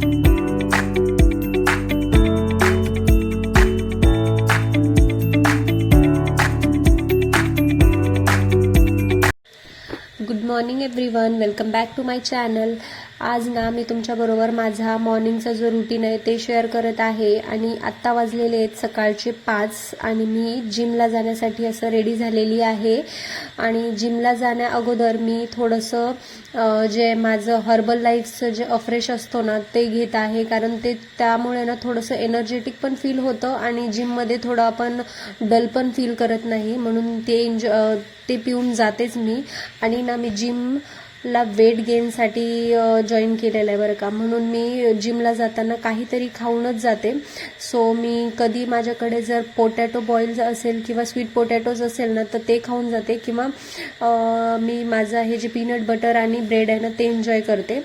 Good morning everyone, welcome back to my channel. आज ना मी तुमच्याबरोबर माझा मॉर्निंगचा जो रुटीन आहे ते शेअर करत आहे. आणि आत्ता वाजलेले आहेत सकाळचे 5 आणि मी जिमला जाण्यासाठी असं रेडी झालेली आहे. आणि जिमला जाण्या अगोदर मी थोडंसं जे माझं हर्बल लाईफचं जे अफ्रेश असतो ना ते घेत आहे, कारण ते त्यामुळे ना थोडंसं एनर्जेटिक पण फील होतं आणि जिममध्ये थोडं आपण डल पण फील करत नाही, म्हणून ते पिऊन जातेच मी. आणि ना मी जिमला वेट गेनसाठी जॉईन केलेलं आहे बरं का, म्हणून मी जिमला जाताना काहीतरी खाऊनच जाते. सो मी कधी माझ्याकडे जर पोटॅटो बॉईल्स असेल किंवा स्वीट पोटॅटोज असेल ना तर ते खाऊन जाते, किंवा मी माझं हे जे पीनट बटर आणि ब्रेड आहे ना ते एन्जॉय करते.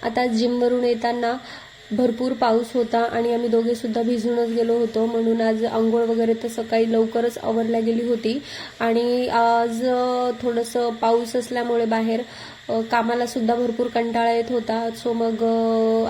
आता जिमवरून येताना भरपूर पाऊस होता आणि आम्ही दोघे सुद्धा भिजूनच गेलो होतो, म्हणून आज आंघोळ वगैरे तर सकाळी लवकरच आवरल्या गेली होती. आणि आज थोडंसं पाऊस असल्यामुळे बाहेर कामाला सुद्धा भरपूर कंटाळा येत होता. सो मग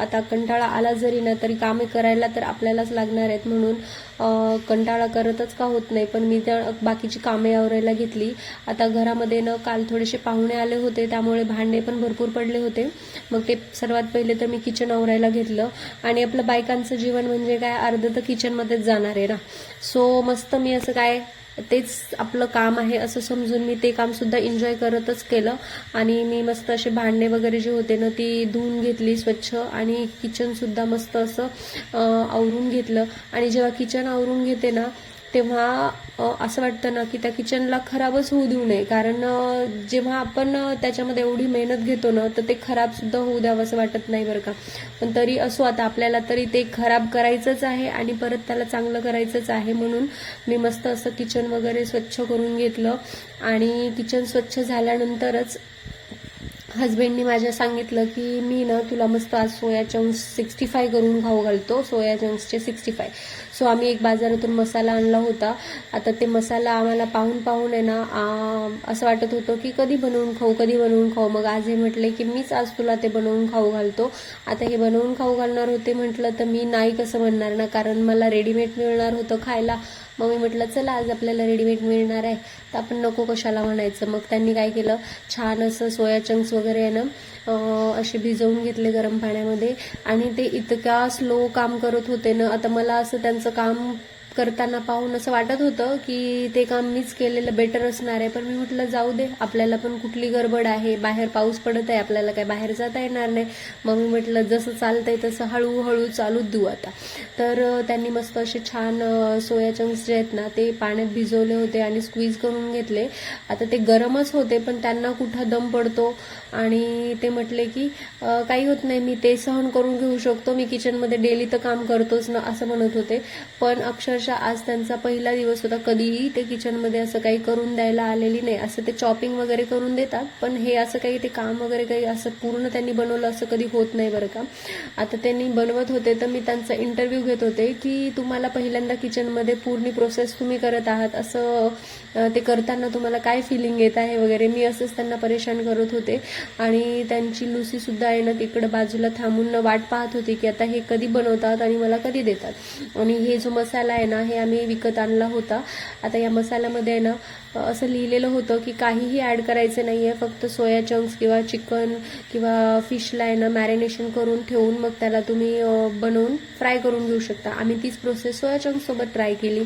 आता कंटाळा आला जरी ना तरी कामे करायला तर आपल्यालाच लागणार आहेत, म्हणून कंटाळा करतच का होत नाही, पण मी त्या बाकीची कामे आवरायला घेतली. आता घरामध्ये ना काल थोडेसे पाहुणे आले होते, त्यामुळे भांडे पण भरपूर पडले होते. मग ते सर्वात पहिले तर मी किचन आवरायला घेतलं. आणि आपलं बायकांचं जीवन म्हणजे काय, अर्ध तर किचनमध्येच जाणार आहे ना. सो मस्त मी असं काय तेच आपलं काम आहे असं समजून मी ते काम सुद्धा एन्जॉय करतच केलं. आणि मी मस्त असे भांडे वगैरे जे होते ना ती धुवून घेतली स्वच्छ, आणि किचन सुद्धा मस्त असं आवरून घेतलं. आणि जेव्हा किचन आवरून घेते ना तेव्हा असं वाटतं ना की त्या किचनला खराबच होऊ देऊ नये, कारण जेव्हा आपण त्याच्यामध्ये एवढी मेहनत घेतो ना तर ते खराब सुद्धा होऊ द्यावं असं वाटत नाही बरं का. पण तरी असो, आता आपल्याला तरी ते खराब करायचंच आहे आणि परत त्याला चांगलं करायचंच आहे, म्हणून मी मस्त असं किचन वगैरे स्वच्छ करून घेतलं. आणि किचन स्वच्छ झाल्यानंतरच हजबंडनी माझ्या सांगितलं की मी ना तुला मस्त आज सोया चंक्स 65 करून खाऊ घालतो, सोया चंक्सचे 65. सो आम्ही एक बाजारातून मसाला आणला होता. आता ते मसाला आम्हाला पाहून आहे ना असं वाटत होतं की कधी बनवून खाऊ. मग आज हे म्हटले की मीच आज तुला ते बनवून खाऊ घालतो. आता हे बनवून खाऊ घालणार होते म्हटलं तर मी नाही कसं म्हणणार ना, कारण मला रेडीमेड मिळणार होतं खायला. मग मी म्हटलं चला आज आपल्याला रेडीमेड मिळणार आहे तर आपण नको कशाला म्हणायचं. मग त्यांनी काय केलं, छान असं सोया चंक्स वगैरे आहे ना असे भिजवून घेतले गरम पाण्यामध्ये. आणि ते इतक्या स्लो काम करत होते ना, आता मला असं त्यांचं काम करताना पाहून असं वाटत होतं की ते काम मीच केलेलं बेटर असणार आहे, पण मी म्हटलं जाऊ दे, आपल्याला पण कुठली गडबड आहे, बाहेर पाऊस पडत आहे, आपल्याला काय बाहेर जाता येणार नाही. मग मी म्हटलं जसं चालतंय तसं हळूहळू चालूच देऊ आता. तर त्यांनी मस्त असे छान सोया चंक्स जे आहेत ना ते पाण्यात भिजवले होते आणि स्क्वीज करून घेतले. आता ते गरमच होते पण त्यांना कुठं दम पडतो, आणि ते म्हटले की काही होत नाही, मी ते सहन करून घेऊ शकतो, मी किचनमध्ये डेली तर काम करतोच ना असं म्हणत होते. पण अक्षरशः आज त्यांचा पहिला दिवस होता, कधीही ते किचनमध्ये असं काही करून द्यायला आलेली नाही. असं ते चॉपिंग वगैरे करून देतात, पण हे असं काही ते काम वगैरे काही असं पूर्ण त्यांनी बनवलं असं कधी होत नाही बरं का. आता त्यांनी बनवत होते तर मी त्यांचा इंटरव्ह्यू घेत होते की तुम्हाला पहिल्यांदा किचनमध्ये पूर्ण प्रोसेस तुम्ही करत आहात, असं ते करताना तुम्हाला काय फिलिंग येत आहे वगैरे, मी असंच त्यांना परेशान करत होते. आणि त्यांची लुसी सुद्धा आहे ना तिकडं बाजूला थांबून वाट पाहत होती की आता हे कधी बनवतात आणि मला कधी देतात. आणि हे जो मसाला आहे ना हे आम्ही विकत आणला होता. आता या मसाल्यामध्ये आहे ना असं लिहिलेलं होतं की काहीही ॲड करायचं नाही आहे, फक्त सोया चंक्स किंवा चिकन किंवा फिशला आहे ना मॅरिनेशन करून ठेवून मग त्याला तुम्ही बनवून फ्राय करून घेऊ शकता. आम्ही तीच प्रोसेस सोया चंक्ससोबत ट्राय केली,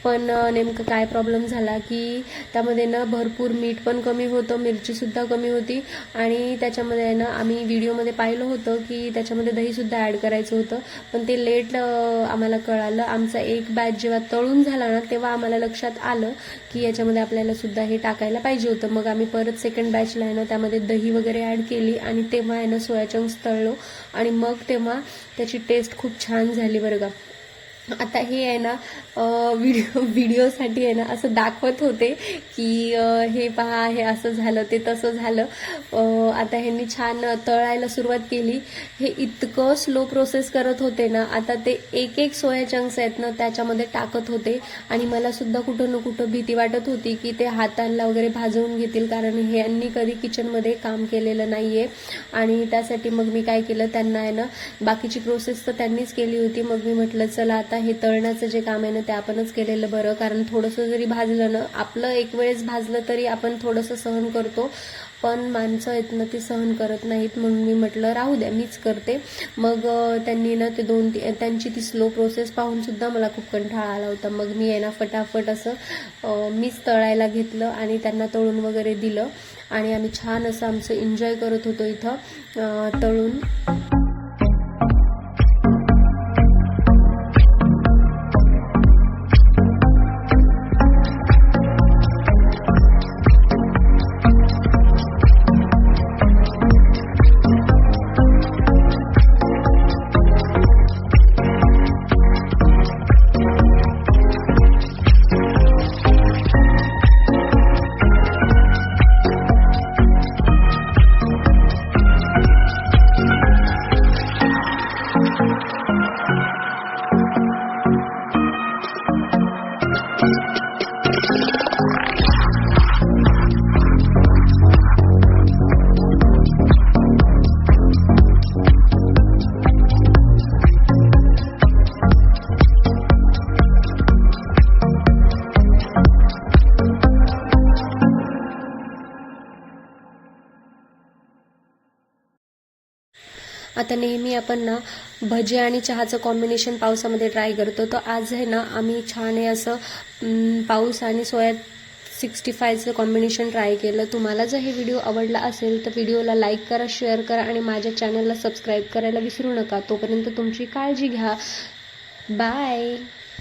पण नेमकं काय प्रॉब्लेम झाला की त्यामध्ये ना भरपूर मीठ पण कमी होतं, मिरचीसुद्धा कमी होती. आणि त्याच्यामध्ये आहे ना आम्ही व्हिडिओमध्ये पाहिलं होतं की त्याच्यामध्ये दहीसुद्धा ॲड करायचं होतं, पण ते लेट आम्हाला कळालं. आमचा एक बॅच जेव्हा तळून झाला ना तेव्हा आम्हाला लक्षात आलं की याच्यामध्ये आपल्याला सुद्धा हे टाकायला पाहिजे होतं. मग आम्ही परत सेकंड बॅचला आहे ना त्यामध्ये दही वगैरे ॲड केली आणि तेव्हा आहे ना सोया चंक्स तळलो आणि मग तेव्हा त्याची टेस्ट खूप छान झाली बरं का. आता हे आहे ना व्हिडिओसाठी आहे ना असं दाखवत होते की हे पहा, हे असं झालं, ते तसं झालं. आता ह्यांनी छान तळायला सुरुवात केली. हे इतकं स्लो प्रोसेस करत होते ना, आता ते एक एक सोया चंक्स आहेत ना त्याच्यामध्ये टाकत होते आणि मला सुद्धा कुठं ना कुठं भीती वाटत होती की ते हातांना वगैरे भाजवून घेतील, कारण हे यांनी कधी किचनमध्ये काम केलेलं नाहीये. आणि त्यासाठी मग मी काय केलं, त्यांना आहे ना बाकीची प्रोसेस तर त्यांनीच केली होती. मग मी म्हटलं चला आता हे तळण्याचं जे काम आहे ना ते आपणच केलेलं बरं, कारण थोडंसं जरी भाजलं ना, आपलं एक वेळेस भाजलं तरी आपण थोडंसं सहन करतो, पण माणसं आहेत ना ती सहन करत नाहीत. म्हणून मी म्हटलं राहू द्या, मीच करते. मग त्यांनी ना ते त्यांची ती स्लो प्रोसेस पाहून सुद्धा मला खूप कंटाळा आला होता. मग मी आहे ना फटाफट असं मीच तळायला घेतलं आणि त्यांना तळून वगैरे दिलं आणि आम्ही छान असं आमचं एन्जॉय करत होतो इथं तळून. आता नेहमी आपण ना भजी आणि चहाचं कॉम्बिनेशन पावसामध्ये ट्राय करतो, तर आज आहे ना आम्ही छान आहे असं पाऊस आणि सोया 65चं कॉम्बिनेशन ट्राय केलं. तुम्हाला जर हे व्हिडिओ आवडला असेल तर व्हिडिओला लाईक करा, शेअर करा आणि माझ्या चॅनलला सबस्क्राईब करायला विसरू नका. तोपर्यंत तुमची काळजी घ्या. बाय.